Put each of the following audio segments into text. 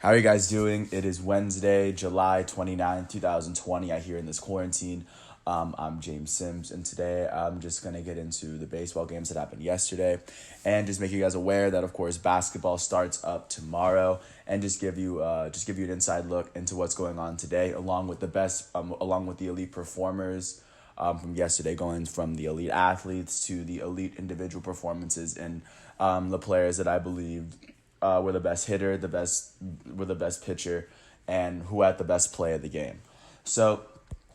How are you guys doing? It is Wednesday, July 29th, 2020. I hear in this quarantine. I'm James Sims, and today I'm just going to get into the baseball games that happened yesterday and just make you guys aware that, of course, basketball starts up tomorrow and just give you an inside look into what's going on today, along with the elite performers from yesterday, going from the elite athletes to the elite individual performances and the players that I believe were the best hitter, were the best pitcher, and who had the best play of the game. So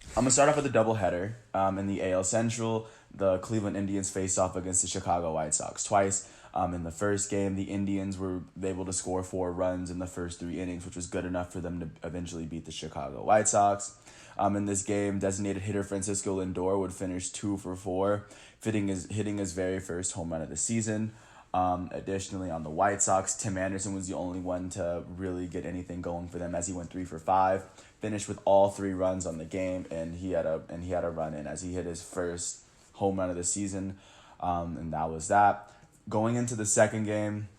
I'm gonna start off with a doubleheader. In the AL Central, the Cleveland Indians faced off against the Chicago White Sox twice. In the first game, the Indians were able to score 4 runs in the first 3 innings, which was good enough for them to eventually beat the Chicago White Sox. In this game, designated hitter Francisco Lindor would finish 2 for 4, hitting his very first home run of the season. Additionally, on the White Sox, Tim Anderson was the only one to really get anything going for them as he went 3 for 5, finished with all 3 runs on the game, and he had a run in as he hit his first home run of the season, and that was that. Going into the second game,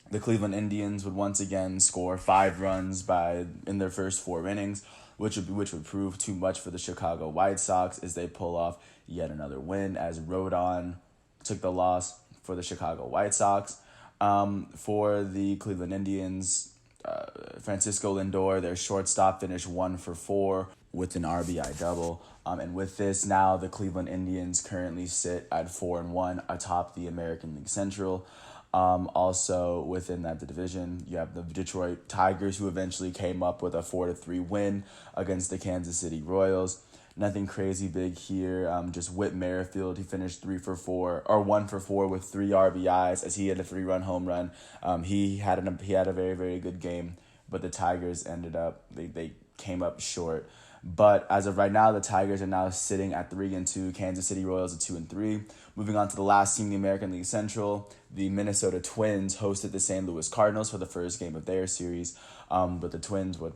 the Cleveland Indians would once again score 5 runs in their first 4 innings, which would prove too much for the Chicago White Sox as they pull off yet another win as Rodon took the loss for the Chicago White Sox. For the Cleveland Indians, Francisco Lindor, their shortstop, finished 1 for 4 with an RBI double. And with this, now the Cleveland Indians currently sit at 4-1 atop the American League Central. Also within that division, you have the Detroit Tigers, who eventually came up with a 4-3 win against the Kansas City Royals. Nothing crazy big here. Just Whit Merrifield, he finished 1 for 4 with 3 RBIs as he had a 3-run home run. He had a very, very good game, but the Tigers they came up short. But as of right now, the Tigers are now sitting at 3-2. Kansas City Royals at 2-3. Moving on to the last team in the American League Central, the Minnesota Twins hosted the St. Louis Cardinals for the first game of their series. But the Twins would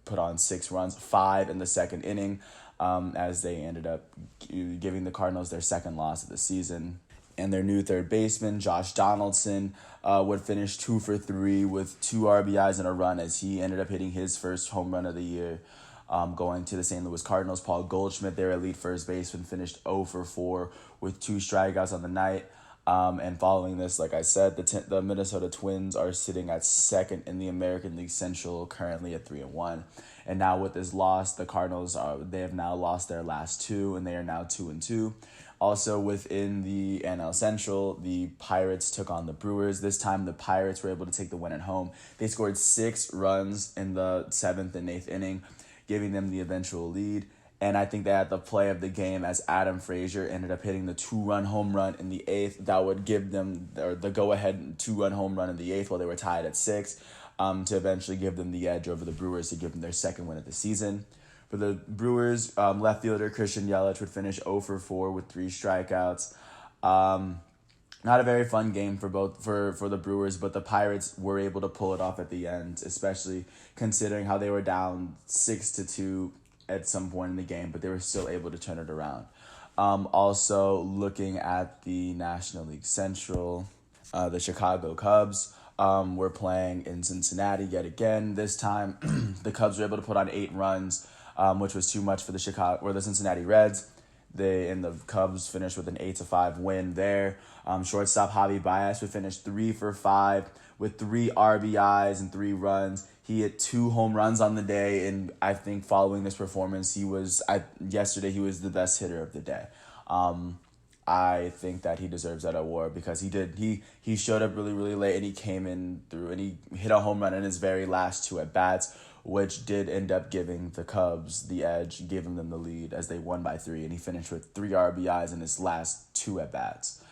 put on 6 runs, 5 in the second inning, as they ended up giving the Cardinals their second loss of the season. And their new third baseman, Josh Donaldson, would finish 2 for 3 with 2 RBIs and a run as he ended up hitting his first home run of the year. Going to the St. Louis Cardinals, Paul Goldschmidt, their elite first baseman, finished 0 for 4 with 2 strikeouts on the night. And following this, like I said, the Minnesota Twins are sitting at second in the American League Central, currently at 3-1. And now with this loss, the Cardinals they have now lost their last 2, and they are now 2-2. Also within the NL Central, the Pirates took on the Brewers. This time the Pirates were able to take the win at home. They scored 6 runs in the 7th and 8th inning, giving them the eventual lead. And I think they had the play of the game as Adam Frazier ended up hitting the 2-run home run in the 8th. That would give them the go-ahead 2-run home run in the 8th while they were tied at 6, to eventually give them the edge over the Brewers to give them their second win of the season. For the Brewers, left fielder Christian Yelich would finish 0 for 4 with 3 strikeouts. Not a very fun game for the Brewers, but the Pirates were able to pull it off at the end, especially considering how they were down 6-2 at some point in the game, but they were still able to turn it around. Also, looking at the National League Central, the Chicago Cubs were playing in Cincinnati yet again. This time, the Cubs were able to put on 8 runs, which was too much for the Cincinnati Reds. The Cubs finished with an 8-5 win there. Shortstop Javi Baez would finish 3 for 5 with 3 RBIs and 3 runs. He hit 2 home runs on the day, and I think following this performance, yesterday he was the best hitter of the day. I think that he deserves that award because he showed up really, really late, and he came in through and he hit a home run in his very last 2 at-bats, which did end up giving the Cubs the edge, giving them the lead as they won by 3, and he finished with 3 RBIs in his last 2 at-bats.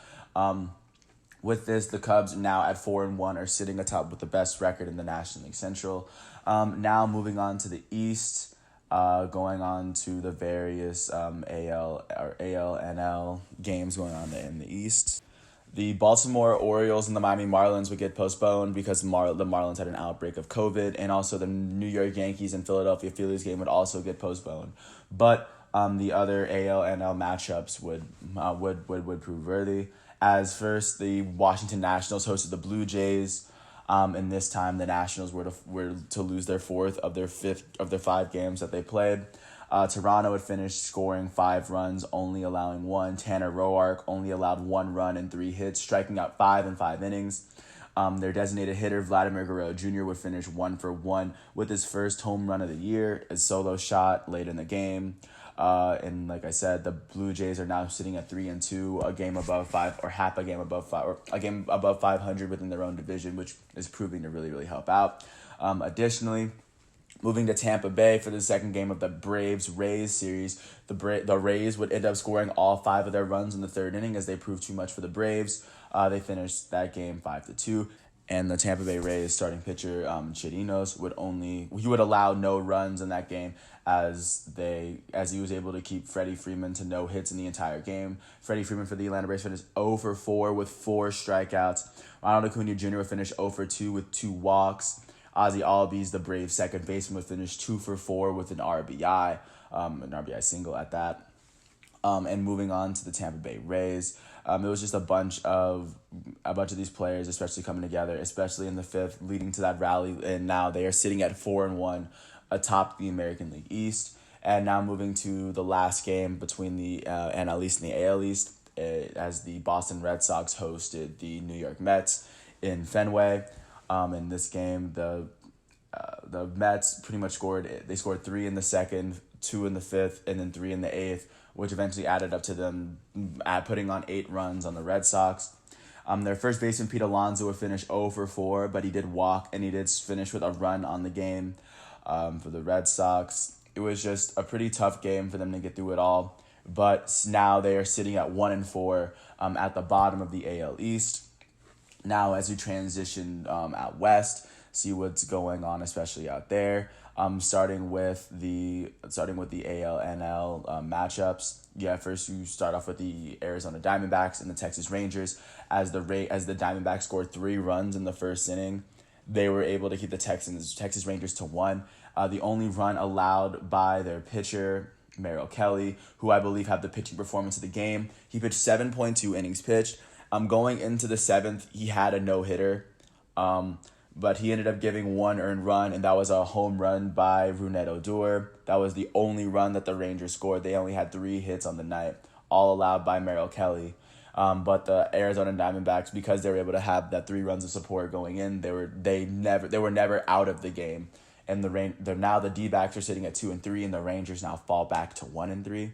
With this, the Cubs now at 4-1 are sitting atop with the best record in the National League Central. Now moving on to the East, going on to the various AL or AL-NL games going on in the East. The Baltimore Orioles and the Miami Marlins would get postponed because the Marlins had an outbreak of COVID, and also the New York Yankees and Philadelphia Phillies game would also get postponed. But the other AL-NL matchups would prove worthy. As first, the Washington Nationals hosted the Blue Jays. And this time the Nationals were to lose their fourth of their 5 games that they played. Toronto had finished scoring 5 runs, only allowing 1. Tanner Roark only allowed 1 run and 3 hits, striking out 5 in 5 innings. Their designated hitter, Vladimir Guerrero Jr., would finish 1 for 1 with his first home run of the year, a solo shot late in the game. And like I said, the Blue Jays are now sitting at 3-2, a game above 5, or half a game above 5, or a game above 500 within their own division, which is proving to really, really help out. Additionally, moving to Tampa Bay for the second game of the Braves-Rays series, the Rays would end up scoring all 5 of their runs in the third inning as they proved too much for the Braves. They finished that game 5-2, and the Tampa Bay Rays starting pitcher Chirinos would allow no runs in that game as he was able to keep Freddie Freeman to no hits in the entire game. Freddie Freeman for the Atlanta Braves finished 0 for 4 with 4 strikeouts. Ronald Acuna Jr. would finish 0 for 2 with 2 walks. Ozzie Albies, the Braves second baseman, would finish 2 for 4 with an RBI single at that. And moving on to the Tampa Bay Rays, it was just a bunch of these players, especially coming together, especially in the 5th, leading to that rally. And now they are sitting at 4-1 atop the American League East. And now moving to the last game between the NL East and the AL East, as the Boston Red Sox hosted the New York Mets in Fenway. In this game, the Mets pretty much scored 3 in the 2nd, 2 in the 5th, and then 3 in the 8th, which eventually added up to them putting on 8 runs on the Red Sox. Their first baseman, Pete Alonso, would finish 0 for 4, but he did walk, and he did finish with a run on the game for the Red Sox. It was just a pretty tough game for them to get through it all, but now they are sitting at 1-4 at the bottom of the AL East. Now, as we transition out west, see what's going on, especially out there. Starting with the AL-NL matchups. Yeah, first you start off with the Arizona Diamondbacks and the Texas Rangers. As the Diamondbacks scored 3 runs in the first inning, they were able to keep the Texas Rangers to 1. The only run allowed by their pitcher, Merrill Kelly, who I believe had the pitching performance of the game. He pitched 7.2 innings pitched. Going into the 7th, he had a no-hitter, but he ended up giving 1 earned run, and that was a home run by Rougned Odor. That was the only run that the Rangers scored. They only had 3 hits on the night, all allowed by Merrill Kelly. But the Arizona Diamondbacks, because they were able to have that 3 runs of support going in, they were never out of the game. And now the D-backs are sitting at 2-3, and the Rangers now fall back to 1-3.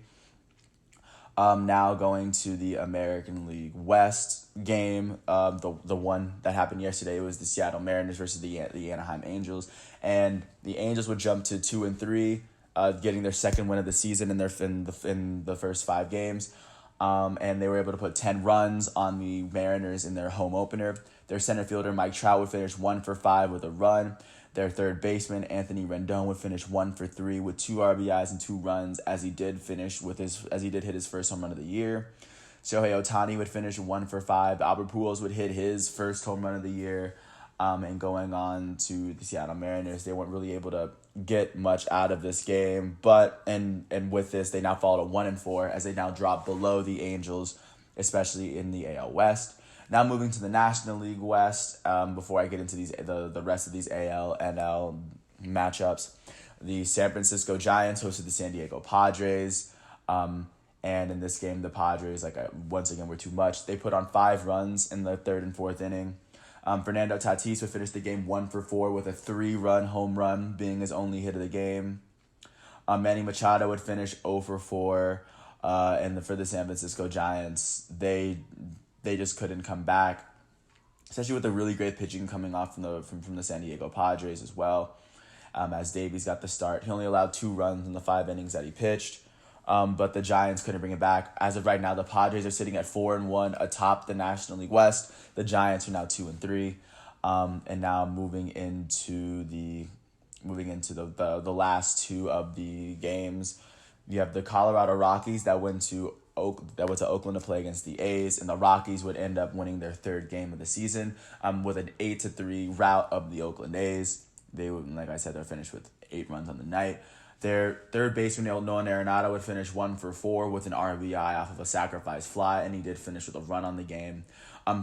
Now going to the American League West game, the one that happened yesterday was the Seattle Mariners versus the Anaheim Angels, and the Angels would jump to 2-3, getting their second win of the season in the first 5 games, and they were able to put 10 runs on the Mariners in their home opener. Their center fielder Mike Trout would finish 1 for 5 with a run. Their third baseman, Anthony Rendon, would finish 1 for 3 with 2 RBIs and 2 runs as he did hit his first home run of the year. Shohei Ohtani would finish 1 for 5. Albert Pujols would hit his first home run of the year. And going on to the Seattle Mariners, they weren't really able to get much out of this game. But and with this, they now fall to 1-4 as they now drop below the Angels, especially in the AL West. Now moving to the National League West, before I get into the rest of these AL, NL matchups, the San Francisco Giants hosted the San Diego Padres, and in this game, the Padres, once again, were too much. They put on 5 runs in the 3rd and 4th inning. Fernando Tatis would finish the game 1 for 4 with a 3-run home run being his only hit of the game. Manny Machado would finish 0 for 4, and for the San Francisco Giants, they just couldn't come back, especially with the really great pitching coming off from the San Diego Padres as well. As Davies got the start, he only allowed 2 runs in the 5 innings that he pitched, but the Giants couldn't bring it back. As of right now, the Padres are sitting at 4-1 atop the National League West. The Giants are now 2-3, and now moving into the last 2 of the games. You have the Colorado Rockies that went to Oakland to play against the A's, and the Rockies would end up winning their 3rd game of the season with an 8-3 rout of the Oakland A's. They would, like I said, they're finished with 8 runs on the night. Their third baseman, Nolan Arenado, would finish 1 for 4 with an RBI off of a sacrifice fly, and he did finish with a run on the game.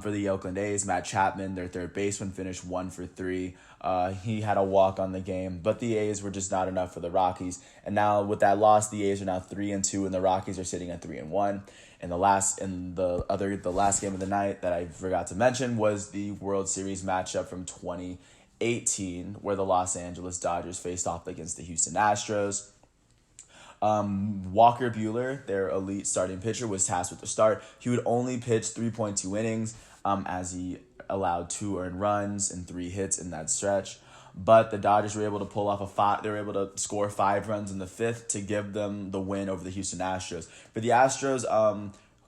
For the Oakland A's, Matt Chapman, their third baseman, finished 1 for 3. He had a walk on the game, but the A's were just not enough for the Rockies. And now with that loss, the A's are now 3-2, and the Rockies are sitting at 3-1. And the last game of the night that I forgot to mention was the World Series matchup from 2018, where the Los Angeles Dodgers faced off against the Houston Astros. Walker Buehler, their elite starting pitcher, was tasked with the start. He would only pitch 3.2 innings, as he allowed 2 earned runs and 3 hits in that stretch. But the Dodgers were able to pull off they were able to score 5 runs in the 5th to give them the win over the Houston Astros. For the Astros,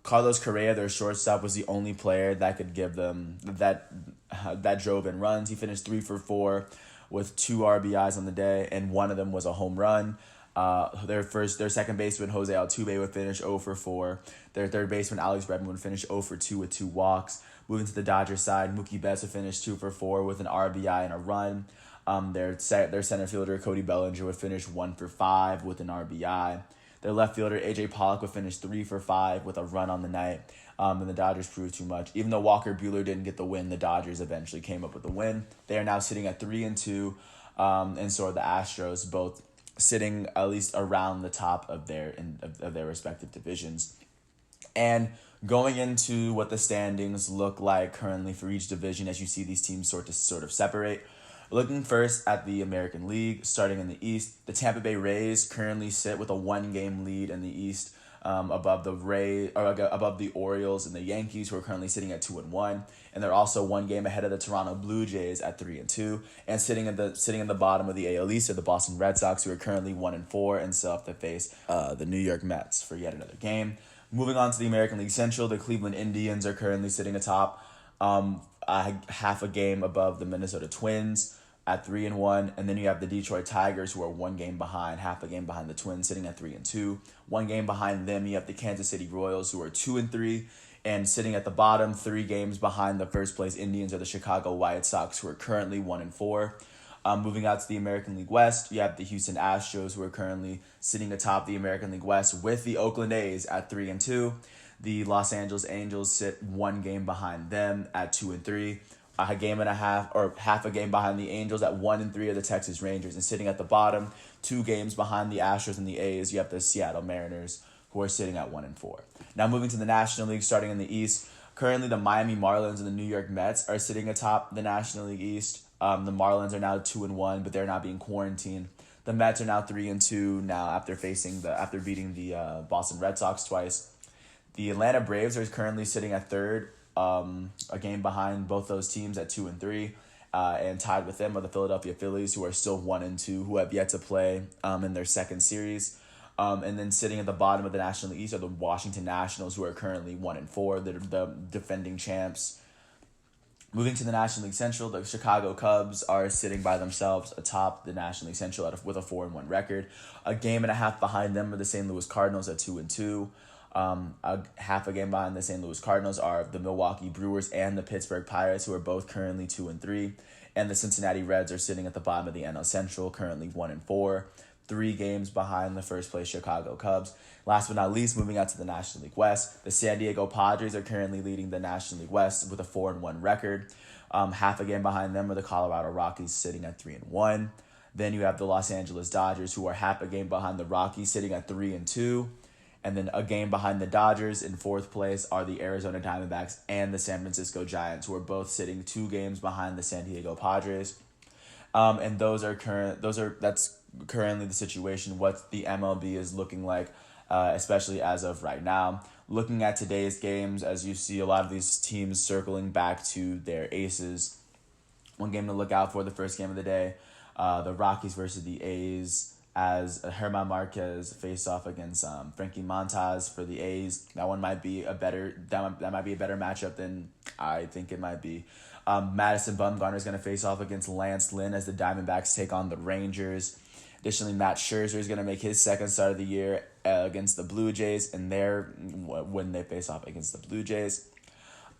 Carlos Correa, their shortstop, was the only player that could give them that drove in runs. He finished 3 for 4 with 2 RBIs on the day, and one of them was a home run. Their second baseman, Jose Altuve, would finish 0 for 4. Their third baseman, Alex Bregman, would finish 0 for 2 with 2 walks. Moving to the Dodgers side, Mookie Betts would finish 2 for 4 with an RBI and a run. Their center fielder, Cody Bellinger, would finish 1 for 5 with an RBI. Their left fielder, AJ Pollock, would finish 3 for 5 with a run on the night. And the Dodgers proved too much. Even though Walker Buehler didn't get the win, the Dodgers eventually came up with the win. They are now sitting at 3-2, and so are the Astros, both sitting at least around the top of their respective divisions. And going into what the standings look like currently for each division, as you see these teams sort of separate. Looking first at the American League, starting in the East, the Tampa Bay Rays currently sit with a 1-game lead in the East, above the Orioles and the Yankees, who are currently sitting at 2-1, and they're also 1 game ahead of the Toronto Blue Jays at 3-2, and sitting at the bottom of the AL East are the Boston Red Sox, who are currently 1-4 and still have to face the New York Mets for yet another game. Moving on to the American League Central, the Cleveland Indians are currently sitting atop, half a game above the Minnesota Twins at 3-1, and then you have the Detroit Tigers, who are 1 game behind, half a game behind the Twins, sitting at 3-2. 1 game behind them, you have the Kansas City Royals, who are 2-3, and sitting at the bottom, 3 games behind the first place Indians, are the Chicago White Sox, who are currently 1-4. Moving out to the American League West, you have the Houston Astros, who are currently sitting atop the American League West with the Oakland A's at 3-2. The Los Angeles Angels sit 1 game behind them at 2-3. A game and a half, or half a game behind the Angels at 1-3 are the Texas Rangers, and sitting at the bottom, 2 games behind the Astros and the A's, you have the Seattle Mariners, who are sitting at 1-4. Now moving to the National League, starting in the East, currently the Miami Marlins and the New York Mets are sitting atop the National League East. The Marlins are now 2-1, but they're not being quarantined. The Mets are now 3-2 now after beating the Boston Red Sox twice. The Atlanta Braves are currently sitting at third, a game behind both those teams at 2-3, and tied with them are the Philadelphia Phillies, who are still 1-2, who have yet to play in their second series. And then sitting at the bottom of the National League East are the Washington Nationals, who are currently 1-4. They're the defending champs. Moving to the National League Central, the Chicago Cubs are sitting by themselves atop the National League Central with a 4-1 record. A game and a half behind them are the St. Louis Cardinals at 2-2. Half a game behind the St. Louis Cardinals are the Milwaukee Brewers and the Pittsburgh Pirates, who are both currently 2-3. And the Cincinnati Reds are sitting at the bottom of the NL Central, currently 1-4. 3 games behind the first place Chicago Cubs. Last but not least, moving out to the National League West, the San Diego Padres are currently leading the National League West with a 4-1 record. Half a game behind them are the Colorado Rockies, sitting at 3-1. Then you have the Los Angeles Dodgers, who are half a game behind the Rockies, sitting at 3-2. And then a game behind the Dodgers in 4th place are the Arizona Diamondbacks and the San Francisco Giants, who are both sitting 2 games behind the San Diego Padres. And that's currently the situation, what the MLB is looking like, especially as of right now. Looking at today's games, as you see a lot of these teams circling back to their aces. One game to look out for, the first game of the day, the Rockies versus the A's, as German Marquez faced off against Frankie Montas for the A's. That might be a better matchup than I think it might be. Madison Bumgarner is going to face off against Lance Lynn as the Diamondbacks take on the Rangers. Additionally, Matt Scherzer is going to make his second start of the year against the Blue Jays, and when they face off against the Blue Jays.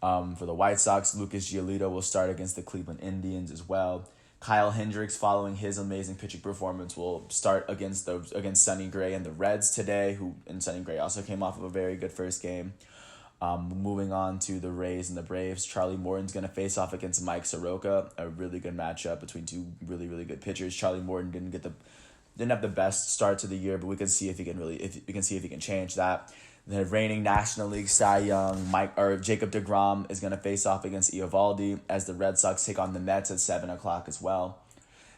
For the White Sox, Lucas Giolito will start against the Cleveland Indians as well. Kyle Hendricks, following his amazing pitching performance, will start against Sonny Gray and the Reds today. And Sonny Gray also came off of a very good first game. Moving on to the Rays and the Braves, Charlie Morton's going to face off against Mike Soroka, a really good matchup between two really, really good pitchers. Charlie Morton didn't have the best start to the year, but we can see if he can change that. The reigning National League Cy Young Jacob deGrom is going to face off against Eovaldi as the Red Sox take on the Mets at 7:00 as well.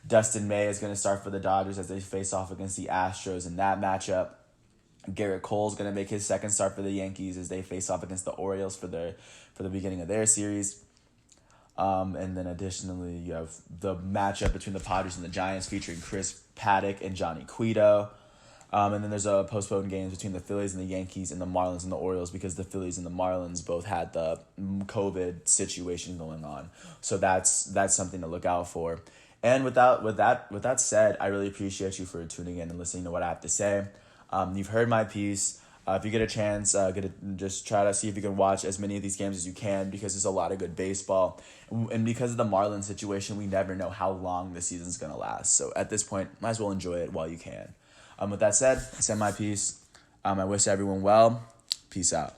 Dustin May is going to start for the Dodgers as they face off against the Astros in that matchup. Garrett Cole's going to make his second start for the Yankees as they face off against the Orioles for the beginning of their series. And then additionally, you have the matchup between the Padres and the Giants featuring Chris Paddock and Johnny Cueto. And then there's a postponed games between the Phillies and the Yankees and the Marlins and the Orioles because the Phillies and the Marlins both had the COVID situation going on. So that's something to look out for. And with that said, I really appreciate you for tuning in and listening to what I have to say. You've heard my piece. If you get a chance, just try to see if you can watch as many of these games as you can because there's a lot of good baseball. And because of the Marlins situation, we never know how long the season's going to last. So at this point, might as well enjoy it while you can. With that said, I said my piece. I wish everyone well. Peace out.